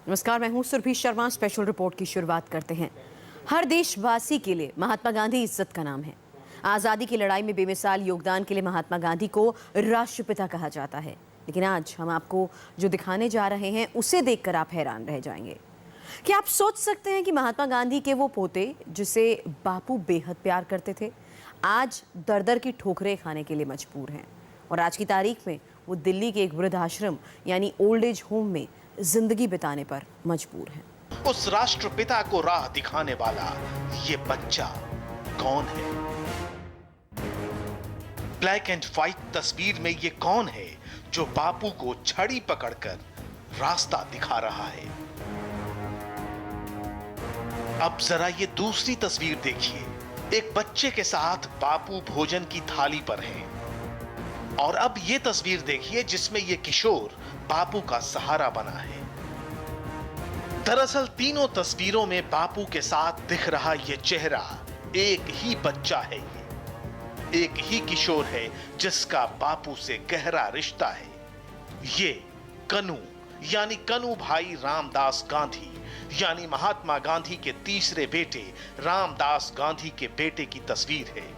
नमस्कार, मैं हूं सुरभि शर्मा। स्पेशल रिपोर्ट की शुरुआत करते हैं। हर देशवासी के लिए महात्मा गांधी इज्जत का नाम है। आज़ादी की लड़ाई में बेमिसाल योगदान के लिए महात्मा गांधी को राष्ट्रपिता कहा जाता है। लेकिन आज हम आपको जो दिखाने जा रहे हैं उसे देखकर आप हैरान रह जाएंगे। क्या आप सोच सकते हैं कि महात्मा गांधी के वो पोते जिसे बापू बेहद प्यार करते थे, आज दर दर की ठोकरें खाने के लिए मजबूर हैं। और आज की तारीख में वो दिल्ली के एक वृद्धाश्रम यानी ओल्ड एज होम में जिंदगी बिताने पर मजबूर हैं। उस राष्ट्रपिता को राह दिखाने वाला ये बच्चा कौन है? ब्लैक एंड व्हाइट तस्वीर में ये कौन है जो बापू को छड़ी पकड़कर रास्ता दिखा रहा है? अब जरा ये दूसरी तस्वीर देखिए। एक बच्चे के साथ बापू भोजन की थाली पर हैं। और अब ये तस्वीर देखिए जिसमें ये किशोर बापू का सहारा बना है। दरअसल तीनों तस्वीरों में बापू के साथ दिख रहा ये चेहरा एक ही बच्चा है। ये एक ही किशोर है जिसका बापू से गहरा रिश्ता है। ये कनू यानी कनू भाई रामदास गांधी यानी महात्मा गांधी के तीसरे बेटे रामदास गांधी के बेटे की तस्वीर है।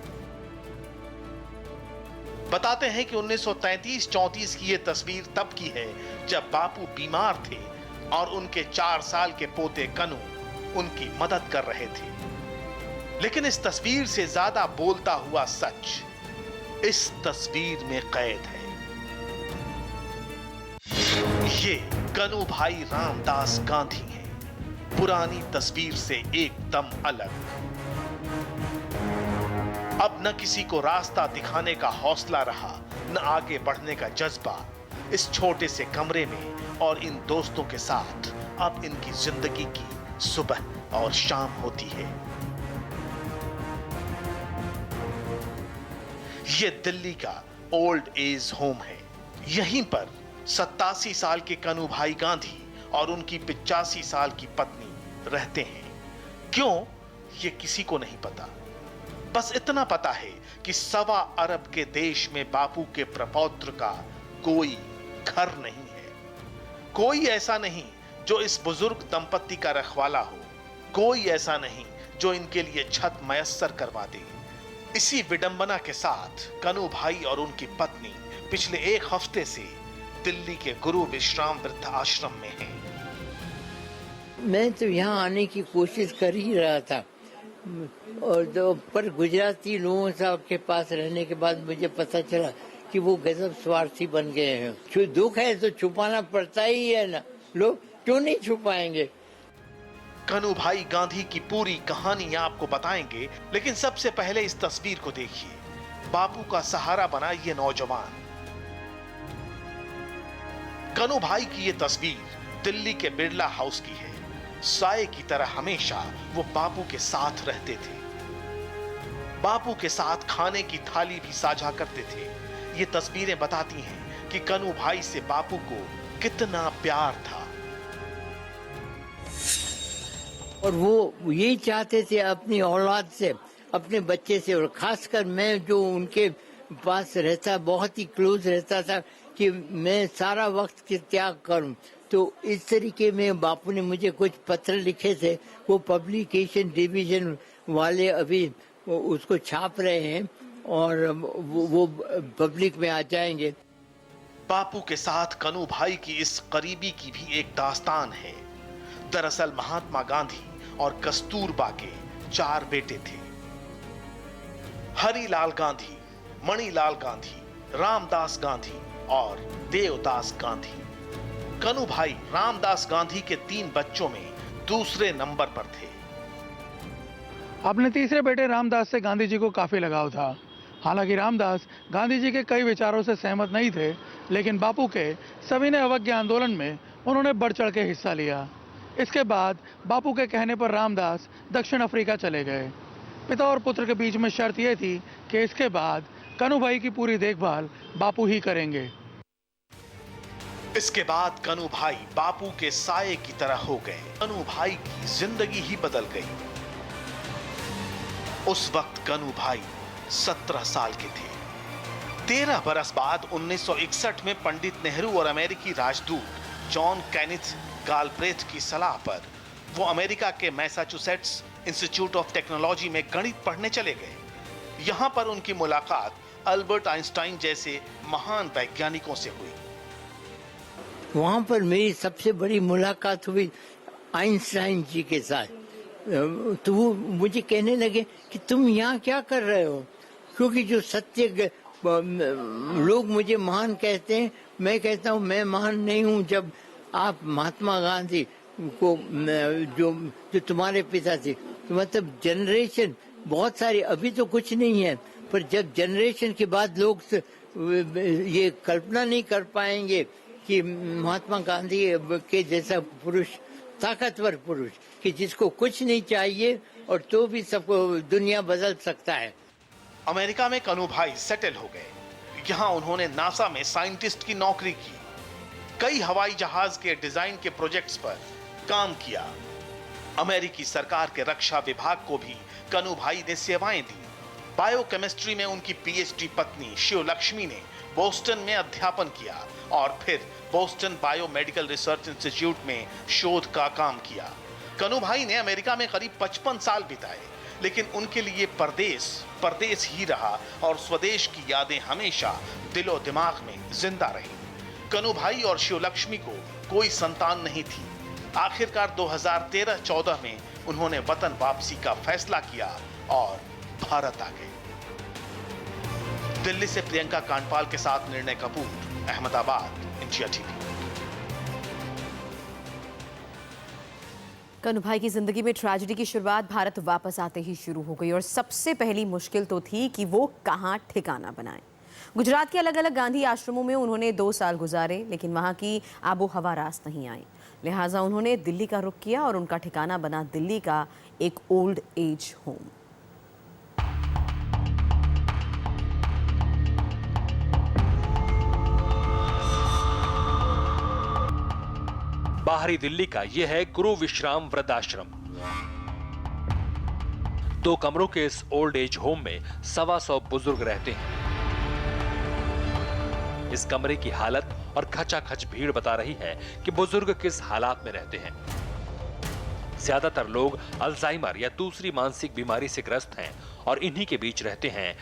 बताते हैं कि 1933-34 की यह तस्वीर तब की है जब बापू बीमार थे और उनके 4 साल के पोते कनू उनकी मदद कर रहे थे। लेकिन इस तस्वीर से ज्यादा बोलता हुआ सच इस तस्वीर में कैद है। ये कनू भाई रामदास गांधी हैं, पुरानी तस्वीर से एकदम अलग। अब न किसी को रास्ता दिखाने का हौसला रहा, न आगे बढ़ने का जज्बा। इस छोटे से कमरे में और इन दोस्तों के साथ अब इनकी जिंदगी की सुबह और शाम होती है। ये दिल्ली का ओल्ड एज होम है। यहीं पर 87 साल के कनू भाई गांधी और उनकी 85 साल की पत्नी रहते हैं। क्यों, ये किसी को नहीं पता। बस इतना पता है कि 1.25 अरब के देश में बापू के प्रपौत्र का कोई घर नहीं है। कोई ऐसा नहीं जो इस बुजुर्ग दंपत्ति का रखवाला हो। कोई ऐसा नहीं जो इनके लिए छत मयस्सर करवा दे। इसी विडंबना के साथ कनू भाई और उनकी पत्नी पिछले 1 हफ्ते से दिल्ली के गुरु विश्राम वृद्ध आश्रम में हैं। मैं तो यहाँ आने की कोशिश कर ही रहा था और पर गुजराती लोगों के पास रहने के बाद मुझे पता चला कि वो गजब स्वार्थी बन गए हैं। जो दुख है तो छुपाना पड़ता ही है ना, लोग क्यों नहीं छुपाएंगे। कनू भाई गांधी की पूरी कहानी आपको बताएंगे, लेकिन सबसे पहले इस तस्वीर को देखिए। बापू का सहारा बना ये नौजवान। कनू भाई की ये तस्वीर दिल्ली के बिरला हाउस की है। साए की तरह हमेशा वो बापू के साथ रहते थे। बापू के साथ खाने की थाली भी साझा करते थे। ये तस्वीरें बताती हैं कि कनू भाई से बापू को कितना प्यार था। और वो यही चाहते थे अपनी औलाद से, अपने बच्चे से, और खासकर मैं जो उनके पास रहता, बहुत ही क्लोज रहता था, कि मैं सारा वक्त के त्याग करूं। तो इस तरीके में बापू ने मुझे कुछ पत्र लिखे थे। वो पब्लिकेशन डिवीजन वाले अभी उसको छाप रहे हैं और वो पब्लिक में आ जाएंगे। बापू के साथ कनू भाई की इस करीबी की भी एक दास्तान है। दरअसल महात्मा गांधी और कस्तूरबा के 4 बेटे थे। हरिलाल गांधी, मणिलाल गांधी, रामदास गांधी और देवदास गांधी। कनू भाई रामदास गांधी के 3 बच्चों में दूसरे नंबर पर थे। अपने तीसरे बेटे रामदास से गांधी जी को काफी लगाव था। हालांकि रामदास गांधी जी के कई विचारों से सहमत नहीं थे, लेकिन बापू के सविनय अवज्ञा आंदोलन में उन्होंने बढ़ चढ़ के हिस्सा लिया। इसके बाद बापू के कहने पर रामदास दक्षिण अफ्रीका चले गए। पिता और पुत्र के बीच में शर्त यह थी कि इसके बाद कनू भाई की पूरी देखभाल बापू ही करेंगे। इसके बाद कनू भाई बापू के साये की तरह हो गए। कनू भाई की जिंदगी ही बदल गई। उस वक्त कनू भाई 17 साल के थे। 13 बरस बाद 1961 में पंडित नेहरू और अमेरिकी राजदूत जॉन केनिथ गालब्रेथ की सलाह पर वो अमेरिका के मैसाचुसेट्स इंस्टीट्यूट ऑफ टेक्नोलॉजी में गणित पढ़ने चले गए। यहाँ पर उनकी मुलाकात अल्बर्ट आइंस्टाइन जैसे महान वैज्ञानिकों से हुई। वहाँ पर मेरी सबसे बड़ी मुलाकात हुई आइंस्टाइन जी के साथ। तो वो मुझे कहने लगे कि तुम यहाँ क्या कर रहे हो, क्योंकि जो सत्य लोग मुझे महान कहते हैं, मैं कहता हूँ मैं महान नहीं हूँ। जब आप महात्मा गांधी को जो तुम्हारे पिता थे, तो मतलब जनरेशन बहुत सारी, अभी तो कुछ नहीं है, पर जब जनरेशन के बाद लोग ये कल्पना नहीं कर पाएंगे कि महात्मा गांधी के जैसा पुरुष, ताकतवर पुरुष, कि जिसको कुछ नहीं चाहिए और तो भी सबको दुनिया बदल सकता है। अमेरिका में कन्हू भाई सेटल हो गए। यहाँ उन्होंने नासा में साइंटिस्ट की नौकरी की, कई हवाई जहाज के डिजाइन के प्रोजेक्ट्स पर काम किया। अमेरिकी सरकार के रक्षा विभाग को भी कन्हू भाई ने सेवाएं दी। बायोकेमिस्ट्री में उनकी पीएचडी पत्नी शिवलक्ष्मी ने बोस्टन में अध्यापन किया और फिर बोस्टन बायोमेडिकल रिसर्च इंस्टीट्यूट में शोध का काम किया। कन्हू भाई ने अमेरिका में करीब 55 साल बिताए, लेकिन उनके लिए परदेश ही रहा और स्वदेश की यादें हमेशा दिलो दिमाग में जिंदा रही। कन्हू भाई और शिवलक्ष्मी को कोई संतान नहीं थी। आखिरकार 2013-14 में उन्होंने वतन वापसी का फैसला किया और भारत आ गए। दिल्ली से प्रियंका कांडपाल के साथ निर्णय कपूर, अहमदाबाद, इंडिया टीवी। कन्हू भाई की जिंदगी में ट्रेजेडी की शुरुआत भारत वापस आते ही शुरू हो गई और सबसे पहली मुश्किल तो थी कि वो कहाँ ठिकाना बनाएं। गुजरात के अलग अलग गांधी आश्रमों में उन्होंने 2 साल गुजारे, लेकिन वहां की आबो हवा रास नहीं आई। लिहाजा उन्होंने दिल्ली का रुख किया और उनका ठिकाना बना दिल्ली का एक ओल्ड एज होम। बाहरी दिल्ली का यह है गुरु विश्राम वृद्धाश्रम। 2 कमरों के इस ओल्ड एज होम में 125 बुजुर्ग रहते हैं। इस कमरे की हालत और खचाखच भीड़ बता रही है कि बुजुर्ग किस हालात में रहते हैं। ज्यादातर लोग अल्जाइमर या दूसरी मानसिक बीमारी से ग्रस्त हैं और इन्हीं के बीच रहते हैं।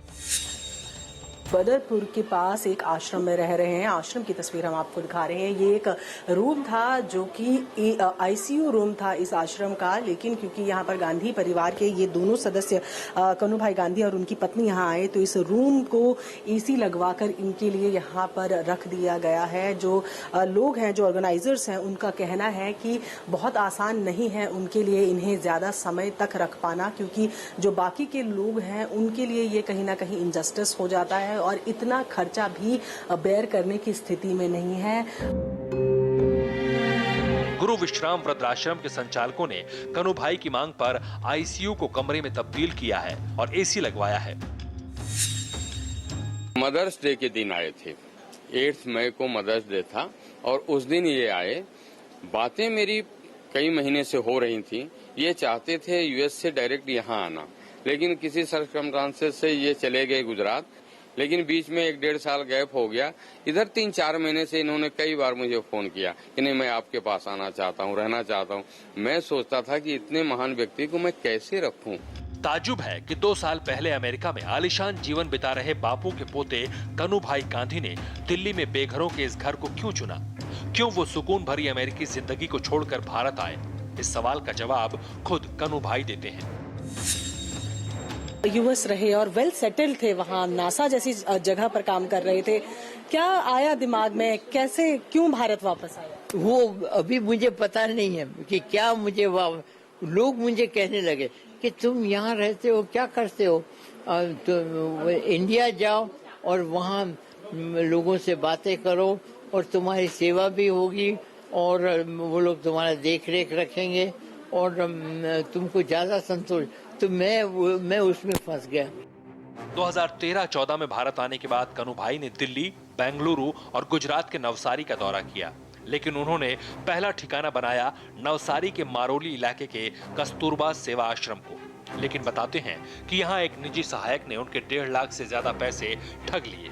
बदरपुर के पास एक आश्रम में रह रहे हैं। आश्रम की तस्वीर हम आपको दिखा रहे हैं। ये एक रूम था जो कि आईसीयू रूम था इस आश्रम का, लेकिन क्योंकि यहाँ पर गांधी परिवार के ये दोनों सदस्य कन्हू भाई गांधी और उनकी पत्नी यहाँ आए, तो इस रूम को एसी लगवाकर इनके लिए यहाँ पर रख दिया गया है। जो लोग हैं, जो ऑर्गेनाइजर्स हैं, उनका कहना है कि बहुत आसान नहीं है उनके लिए इन्हें ज्यादा समय तक रख पाना, क्योंकि जो बाकी के लोग हैं उनके लिए ये कहीं ना कहीं इनजस्टिस हो जाता है और इतना खर्चा भी बेयर करने की स्थिति में नहीं है। गुरु विश्राम वृद्धाश्रम के संचालकों ने कन्हू भाई की मांग पर आईसीयू को कमरे में तब्दील किया है और एसी लगवाया है। मदर्स डे के दिन आए थे, 8 मई को मदर्स डे था और उस दिन ये आए। बातें मेरी कई महीने से हो रही थी। ये चाहते थे यूएस से डायरेक्ट यहाँ आना, लेकिन किसी सर्कमस्टांसेस से ये चले गए गुजरात। लेकिन बीच में 1-1.5 साल गैप हो गया। इधर 3-4 महीने से इन्होंने कई बार मुझे फोन किया कि नहीं, मैं आपके पास आना चाहता हूँ, रहना चाहता हूँ। मैं सोचता था कि इतने महान व्यक्ति को मैं कैसे रखूं। ताजुब है कि 2 साल पहले अमेरिका में आलीशान जीवन बिता रहे बापू के पोते कन्हू भाई गांधी ने दिल्ली में बेघरों के इस घर को क्यों चुना? क्यों वो सुकून भरी अमेरिकी जिंदगी को छोड़कर भारत आए? इस सवाल का जवाब खुद कन्हू भाई देते हैं। यूएस रहे और वेल सेटल थे, वहाँ नासा जैसी जगह पर काम कर रहे थे। क्या आया दिमाग में, कैसे, क्यों भारत वापस आया? वो अभी मुझे पता नहीं है कि क्या मुझे लोग मुझे कहने लगे कि तुम यहाँ रहते हो, क्या करते हो, तो इंडिया जाओ और वहाँ लोगों से बातें करो और तुम्हारी सेवा भी होगी और वो लोग तुम्हारा देख रेख रखेंगे और तुमको ज्यादा संतोष। तो मैं उसमें फंस गया। 2013-14 में भारत आने के बाद कन्हू भाई ने दिल्ली, बेंगलुरु और गुजरात के नवसारी का दौरा किया, लेकिन उन्होंने पहला ठिकाना बनाया नवसारी के मारोली इलाके के कस्तूरबा सेवा आश्रम को। लेकिन बताते हैं कि यहाँ एक निजी सहायक ने उनके 1.5 लाख से ज्यादा पैसे ठग लिए।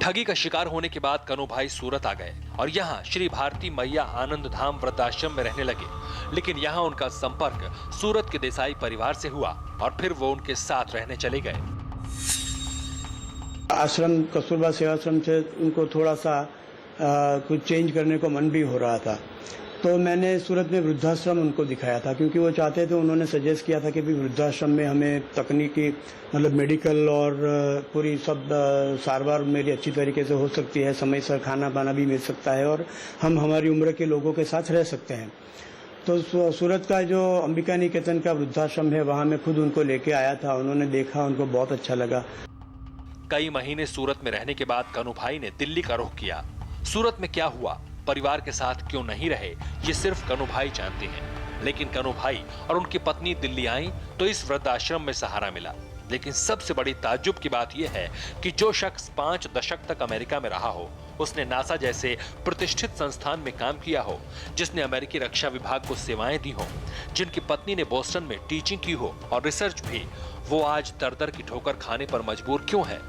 ठगी का शिकार होने के बाद कनुभाई सूरत आ गए और यहाँ श्री भारती मैया आनंद धाम वृद्धाश्रम में रहने लगे। लेकिन यहाँ उनका संपर्क सूरत के देसाई परिवार से हुआ और फिर वो उनके साथ रहने चले गए। आश्रम कस्तूरबा सेवाश्रम से उनको थोड़ा सा कुछ चेंज करने को मन भी हो रहा था, तो मैंने सूरत में वृद्धाश्रम उनको दिखाया था, क्योंकि वो चाहते थे, उन्होंने सजेस्ट किया था कि भी वृद्धाश्रम में हमें तकनीकी मतलब मेडिकल और पूरी सब सारवार मेरी अच्छी तरीके से हो सकती है, समय से खाना पाना भी मिल सकता है और हम हमारी उम्र के लोगों के साथ रह सकते हैं। तो सूरत का जो अंबिका निकेतन का वृद्धाश्रम है, वहाँ मैं खुद उनको लेके आया था, उन्होंने देखा, उनको बहुत अच्छा लगा। कई महीने सूरत में रहने के बाद कनुभाई ने दिल्ली का रुख किया। सूरत में क्या हुआ, परिवार के साथ क्यों नहीं रहे, ये सिर्फ कनुभाई जानते हैं। लेकिन कनुभाई और उनकी पत्नी दिल्ली आई तो इस वृद्धाश्रम में सहारा मिला। लेकिन सबसे बड़ी ताज्जुब की बात यह है कि जो शख्स 5 दशक तक अमेरिका में रहा हो, उसने नासा जैसे प्रतिष्ठित संस्थान में काम किया हो, जिसने अमेरिकी रक्षा विभाग को सेवाएं दी हो, जिनकी पत्नी ने बोस्टन में टीचिंग की हो और रिसर्च भी, वो आज दर-दर की ठोकर खाने पर मजबूर क्यों है?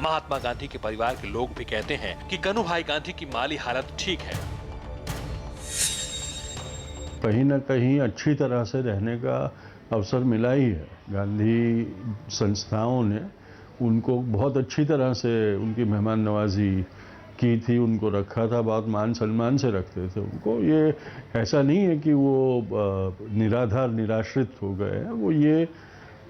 महात्मा गांधी के परिवार के लोग भी कहते हैं कि कनुभाई गांधी की माली हालत ठीक है। कहीं न कहीं अच्छी तरह से रहने का अवसर मिला ही है। गांधी संस्थाओं ने उनको बहुत अच्छी तरह से उनकी मेहमान नवाजी की थी, उनको रखा था, बहुत मान सम्मान से रखते थे उनको। ये ऐसा नहीं है कि वो निराधार निराश्रित हो गए हैं, वो ये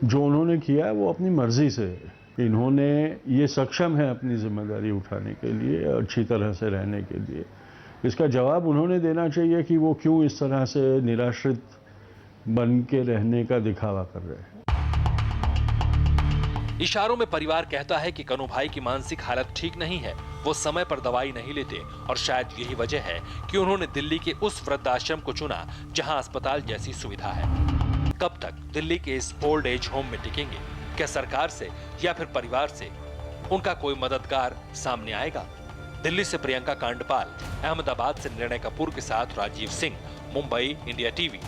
जो उन्होंने किया है वो अपनी मर्जी से, इन्होंने ये सक्षम है अपनी जिम्मेदारी उठाने के लिए, अच्छी तरह से रहने के लिए। इसका जवाब उन्होंने देना चाहिए कि वो क्यों इस तरह से निराश्रित बन के रहने का दिखावा कर रहे हैं। इशारों में परिवार कहता है कि कनुभाई की मानसिक हालत ठीक नहीं है, वो समय पर दवाई नहीं लेते और शायद यही वजह है कि उन्होंने दिल्ली के उस वृद्धाश्रम को चुना जहां अस्पताल जैसी सुविधा है। कब तक दिल्ली के इस ओल्ड एज होम में टिकेंगे? क्या सरकार से या फिर परिवार से उनका कोई मददगार सामने आएगा? दिल्ली से प्रियंका कांडपाल, अहमदाबाद से निर्णय कपूर के साथ राजीव सिंह, मुंबई, इंडिया टीवी।